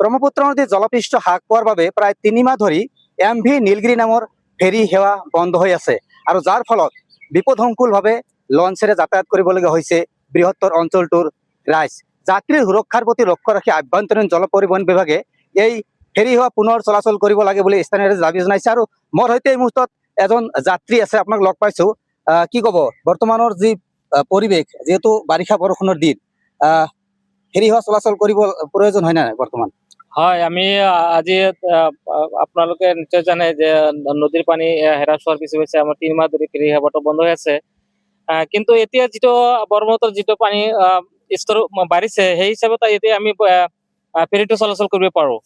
ব্ৰহ্মপুত্ৰ নদীৰ জলপৃষ্ঠ হ্ৰাস পোৱাৰ বাবে প্ৰায় 3 মাহ ধৰি MV নীলগিৰি নামৰ ফেৰী সেৱা বন্ধ হৈ আছে আৰু যাৰ ফলত বিপদসংকুলভাৱে লঞ্চেৰে যাতায়াত কৰিবলগীয়া হৈছে বৃহত্তৰ অঞ্চলটোৰ ৰাইজ। যাত্ৰীৰ সুৰক্ষাৰ প্ৰতি লক্ষ্য ৰাখি আভ্যন্তৰীণ জল পৰিবহণ বিভাগে এই ফেৰী সেৱা পুনৰ চলাচল কৰিব লাগে বুলি স্থানীয় ৰাইজে দাবী জনাইছে। আৰু মোৰ সৈতে এই মুহূৰ্তত এজন যাত্ৰী আছে, আপোনাক লগ পাইছো। কি ক'ব বৰ্তমানৰ যি পৰিৱেশ, যিহেতু বাৰিষা বৰষুণৰ দিন, ফেৰী সেৱা চলাচল কৰিব প্ৰয়োজন হয় নাই বৰ্তমান? হয়, আমি আজি আপোনালোকে নিশ্চয় জানে যে নদীৰ পানী হ্ৰাস হোৱাৰ পিছে আমাৰ 3 মাহ ধৰি ফেৰী সেৱাটো বন্ধ হৈ আছে। কিন্তু এতিয়া যিটো ব্ৰহ্মপুত্ৰৰ যিটো পানী স্তৰ বাঢ়িছে, সেই হিচাপত এতিয়া আমি ফেৰীটো চলাচল কৰিব পাৰোঁ।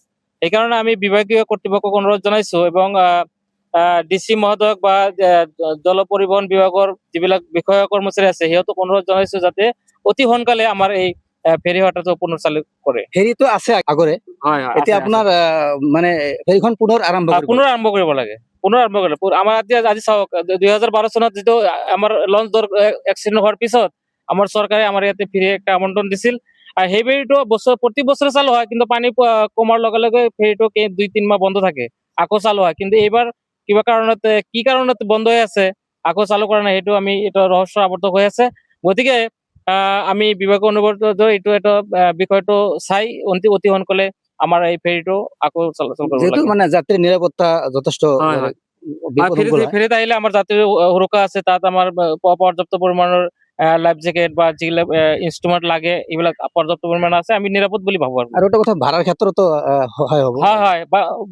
সেইকাৰণে আমি বিভাগীয় কৰ্তৃপক্ষক অনুৰোধ জনাইছো এবং DC মহোদয়ক বা জল পৰিবহণ বিভাগৰ যিবিলাক বিষয়া কৰ্মচাৰী আছে সিহঁতক অনুৰোধ জনাইছো যাতে অতি সোনকালে আমাৰ এই ফেৰী সেৱাটো পুনৰ চালু কৰে। ফেৰীটো আছে আগৰে, এতিয়া আপোনাৰ মানে ফেৰীখন পুনৰ আৰম্ভ কৰিব লাগে। আমাৰ আজি চাওক, 2012 চনত যিটো আমাৰ লঞ্চ দৰ এক্সিডেণ্ট হোৱাৰ পিছত আমাৰ চৰকাৰে আমাৰ ইয়াতে ফেৰী একটা আমন্ত্ৰণ দিছিল। সেই ফেৰীটো প্ৰতি বছৰে চালু হয়, কিন্তু পানী কমাৰ লগে লগে ফেৰীটো 2-3 মাহ বন্ধ থাকে, আকৌ চালু হয়। কিন্তু এইবাৰ কিবা কাৰণত কি কাৰণত বন্ধ হৈ আছে, আকৌ চালু কৰা নাই, সেইটো আমি এটা ৰহস্য আবদ্ধ হৈ আছে। গতিকে আমি বিভাগৰ অনুৰোধ এইটো এটা বিষয়টো চাই অতি সোনকালে আমাৰ এই ফেৰীটো আকৌ চলাচল কৰিব লাগে। মানে যাত্ৰীৰ নিৰাপত্তা যথেষ্ট ফেৰীত আহিলে আমাৰ যাত্ৰীৰ সুৰক্ষা আছে, তাত আমাৰ পৰ্যাপ্ত পৰিমাণৰ লাইফ জেকেট বা যিবিলাক ইনষ্ট্ৰুমেণ্ট লাগে এইবিলাক পৰ্যাপ্ত পৰিমাণে আছে, আমি নিৰাপদ বুলি ভাবো। আৰু এটা কথা, ভাড়াৰ ক্ষেত্ৰতো সহায় হ'ব। হয়,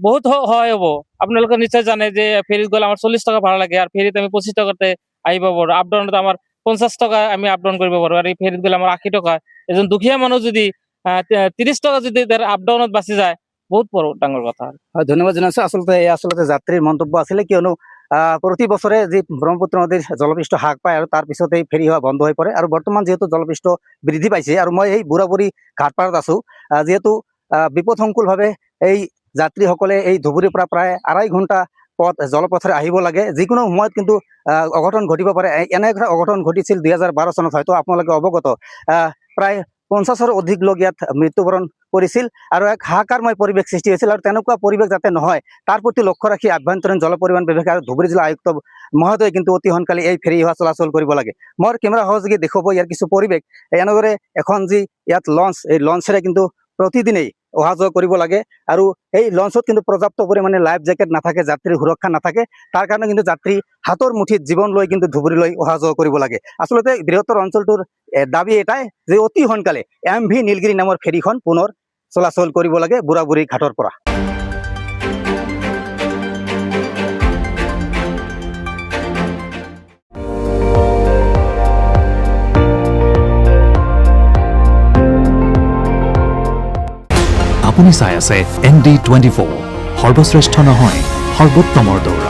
বহুত সহায় হ'ব। আপোনালোকে নিশ্চয় জানে যে ফেৰীত গ'লে আমাৰ 40 টকা ভাড়া লাগে, আৰু ফেৰীত আমি 25 টকাতে আহিব পাৰোঁ। আপ ডাউনত আমাৰ 50 টকা আমি আপ ডাউন কৰিব পাৰোঁ, আৰু এই ফেৰীত গ'লে আমাৰ 80 টকা। এজন দুখীয়া মানুহ যদি 30 টকা যদি আপ ডাউনত বাচি যায়, বহুত ডাঙৰ কথা। ধন্যবাদ জনাইছো। আচলতে যাত্ৰীৰ মন্তব্য আছিলে, কিয়নো প্ৰতি বছৰে যি ব্ৰহ্মপুত্ৰ নদীৰ জলপৃষ্ঠ হ্ৰাস পায় আৰু তাৰ পিছতে ফেৰী সেৱা বন্ধ হৈ পৰে। আৰু বৰ্তমান যিহেতু জলপৃষ্ঠ বৃদ্ধি পাইছে, আৰু মই এই বুঢ়াবুঢ়ী ঘাটপাৰত আছো, যিহেতু বিপদসংকুলভাৱে এই যাত্ৰীসকলে এই ধুবুৰীৰ পৰা প্ৰায় 2.5 ঘণ্টা পথ জলপথেৰে আহিব লাগে। যিকোনো সময়ত কিন্তু অঘটন ঘটিব পাৰে। এনে এটা অঘটন ঘটিছিল 2012 চনত, হয়তো আপোনালোকে অৱগত। প্ৰায় 50ৰো অধিক লোক ইয়াত মৃত্যুবৰণ কৰিছিল আৰু এক হাহাকাৰময় পৰিৱেশ সৃষ্টি হৈছিল। আৰু তেনেকুৱা পৰিৱেশ যাতে নহয় তাৰ প্ৰতি লক্ষ্য ৰাখি আভ্যন্তৰীণ জল পৰিবহণ বিভাগে আৰু ধুবুৰী জিলা আয়ুক্ত মহোদয়ে কিন্তু অতি সোনকালে এই ফেৰী সেৱা চলাচল কৰিব লাগে। মোৰ কেমেৰা সহযোগী দেখুৱাব ইয়াৰ কিছু পৰিৱেশ। এনেদৰে এখন যি ইয়াত লঞ্চ, এই লঞ্চেৰে কিন্তু প্ৰতিদিনেই অহা যোৱা কৰিব লাগে, আৰু এই লঞ্চত কিন্তু পৰ্যাপ্ত পৰিমাণে লাইফ জেকেট নাথাকে, যাত্ৰীৰ সুৰক্ষা নাথাকে। তাৰ কাৰণে কিন্তু যাত্ৰী হাতৰ মুঠিত জীৱন লৈ কিন্তু ধুবুৰীলৈ অহা যোৱা কৰিব লাগে। আচলতে বৃহত্তৰ অঞ্চলটোৰ দাবী এটাই যে অতি সোনকালে MV নীলগিৰি নামৰ ফেৰীখন পুনৰ চলাচল কৰিব লাগে বুঢ়াবুঢ়ী ঘাটৰ পৰা। আপুনি চাই আছে ND24, সৰ্বশ্ৰেষ্ঠ নহয় সৰ্বোত্তমৰ দৌৰ।